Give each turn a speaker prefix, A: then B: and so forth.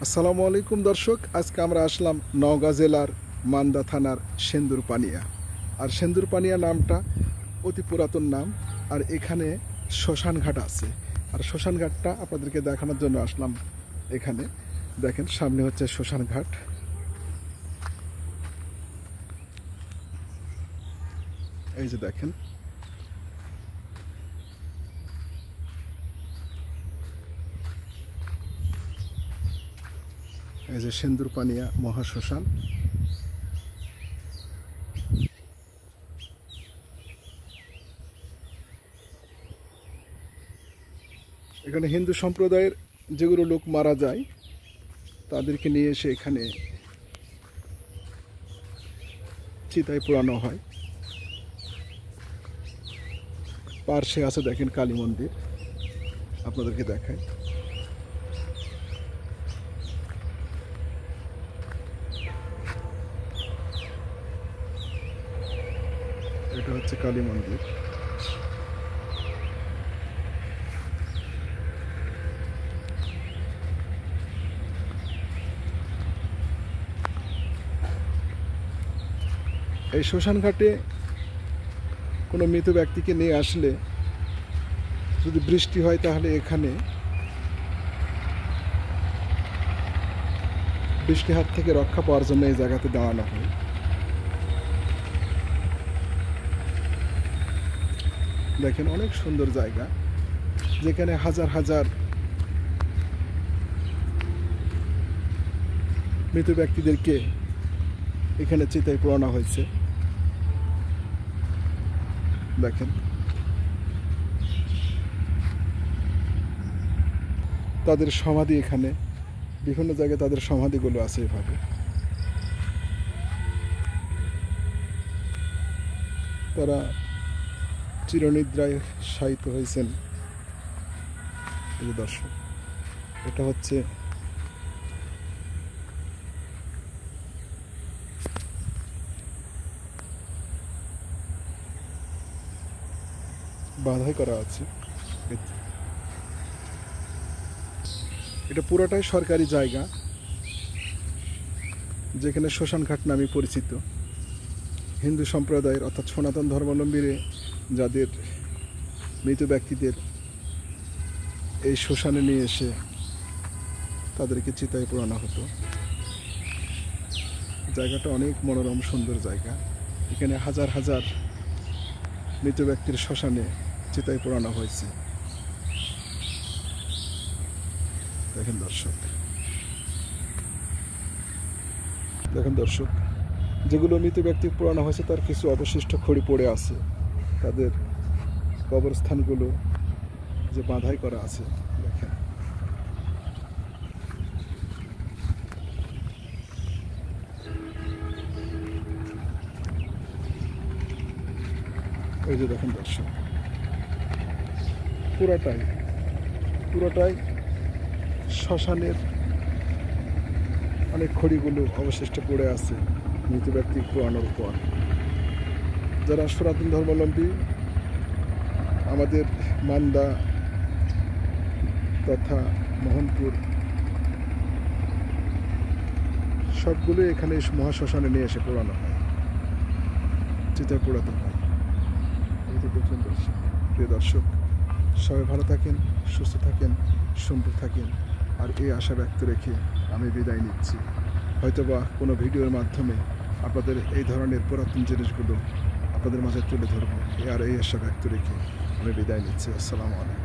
A: আসসালামু আলাইকুম দর্শক, আজকে আমরা আসলাম নওগাঁ জেলার মান্দা থানার সেন্দুরপানিয়া। আর সেন্দুরপানিয়া নামটা অতি পুরাতন নাম। আর এখানে শ্মশানঘাট আছে। আর শ্মশানঘাটটা আপনাদেরকে দেখানোর জন্য আসলাম। এখানে দেখেন, সামনে হচ্ছে শ্মশানঘাট। এই যে দেখেন, এই যে সেন্দুরপানিয়া মহাশ্মশান। এখানে হিন্দু সম্প্রদায়ের যেগুলো লোক মারা যায় তাদেরকে নিয়ে এসে এখানে চিতায় পোড়ানো হয়। পার্শ্বে আছে দেখেন কালী মন্দির, আপনাদেরকে দেখায়। এটা হচ্ছে কালী মন্দির। এই শ্মশানঘাটে কোনো মৃত ব্যক্তিকে নিয়ে আসলে যদি বৃষ্টি হয় তাহলে এখানে বৃষ্টির হাত থেকে রক্ষা পাওয়ার জন্য এই জায়গাতে দাঁড়ানো হয়। দেখেন, অনেক সুন্দর জায়গা, যেখানে হাজার হাজার মৃত ব্যক্তিদেরকে এখানে চিতায় পোড়ানো হয়েছে। দেখেন, তাদের সমাধি এখানে, বিভিন্ন জায়গায় তাদের সমাধিগুলো আছে। এভাবে তারা চিরনিদ্রায় শায়িত হয়েছেন। এই যে দর্শক, এটা হচ্ছে বাঁধাই করা আছে। এটা পুরোটাই সরকারি জায়গা, যেখানে শ্মশানঘাট নামে পরিচিত। হিন্দু সম্প্রদায়ের অর্থাৎ সনাতন ধর্মাবলম্বীরে যাদের মৃত ব্যক্তিদের এই শ্মশানে নিয়ে এসে তাদেরকে চিতায় পোড়ানো হতো। জায়গাটা অনেক মনোরম সুন্দর জায়গা। এখানে হাজার হাজার মৃত ব্যক্তির শ্মশানে চিতায় পোড়ানো হয়েছে। দেখেন দর্শক, যেগুলো মৃত ব্যক্তি পোড়ানো হয়েছে তার কিছু অবশিষ্ট খড়ি পড়ে আছে। তাদের কবরস্থানগুলো যে বাঁধাই করা আছে, দেখেন। এই যে দেখেন দর্শক, পুরোটাই শ্মশানের অনেক খড়িগুলো অবশিষ্ট পড়ে আছে মৃত ব্যক্তি পোড়ানোর পর। যারা সনাতন ধর্মাবলম্বী আমাদের মান্দা তথা মোহনপুর সবগুলো এখানে মহাশ্মশানে নিয়ে এসে পোড়ানো হয়, চিতায় পোড়াতে হয়। এই তো দেখুন দর্শক, প্রিয় দর্শক, সবাই ভালো থাকেন, সুস্থ থাকেন, সুন্দর থাকেন। আর এই আশা ব্যক্ত রেখে আমি বিদায় নিচ্ছি। হয়তোবা কোনো ভিডিওর মাধ্যমে আপনাদের এই ধরনের পুরাতন জিনিসগুলো আপনাদের মাঝে তুলে ধরবো। আর এই আশা ব্যক্ত রেখে আমি বিদায় নিচ্ছি। আসসালামু আলাইকুম।